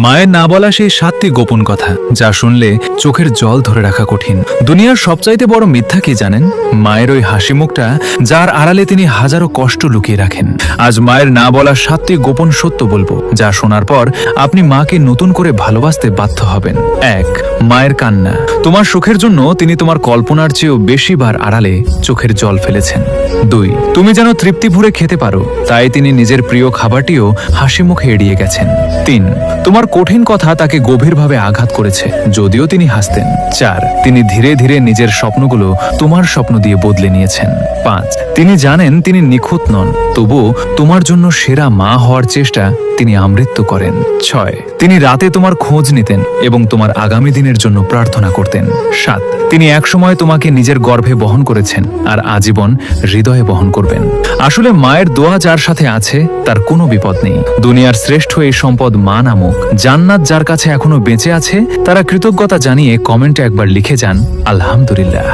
মায়ের না বলা সেই 7টি গোপন কথা যা শুনলে চোখের জল ধরে রাখা কঠিন। দুনিয়ার সবচাইতে বড় মিথ্যা কি জানেন? মায়ের ওই হাসি মুখটা, যার আড়ালে তিনি হাজারো কষ্ট লুকিয়ে রাখেন। আজ মায়ের না বলা 7টি গোপন সত্য বলবো, যা শোনার পর আপনি মাকে নতুন করে ভালোবাসতে বাধ্য হবেন। 1. মায়ের কান্না। তোমার সুখের জন্য তিনি তোমার কল্পনার চেয়েও বেশিবার আড়ালে চোখের জল ফেলেছেন। 2. তুমি যেন তৃপ্তি ভরে খেতে পারো, তাই তিনি নিজের প্রিয় খাবারটিও হাসি মুখে এড়িয়ে গেছেন। 3. তোমার কঠিন কথা তাকে গভীরভাবে আঘাত করেছে, যদিও তিনি হাসতেন। 4. তিনি ধীরে ধীরে নিজের স্বপ্নগুলো তোমার স্বপ্ন দিয়ে বদলে নিয়েছেন। 5. তিনি জানেন তিনি নিখুঁত নন, তবুও তোমার জন্য সেরা মা হওয়ার চেষ্টা তিনি আমৃত্যু করেন। 6. তিনি রাতে তোমার খোঁজ নিতেন এবং তোমার আগামী দিনের জন্য প্রার্থনা করতেন। 7. তিনি একসময় তোমাকে নিজের গর্ভে বহন করেছেন আর আজীবন হৃদয়ে বহন করবেন। আসলে মায়ের দোয়া যার সাথে আছে তার কোনো বিপদ নেই। দুনিয়ার শ্রেষ্ঠ এই সম্পদ মা নামক জান্নাত যার কাছে এখনো বেঁচে আছে, তারা কৃতজ্ঞতা জানিয়ে কমেন্টে একবার লিখে যান আলহামদুলিল্লাহ।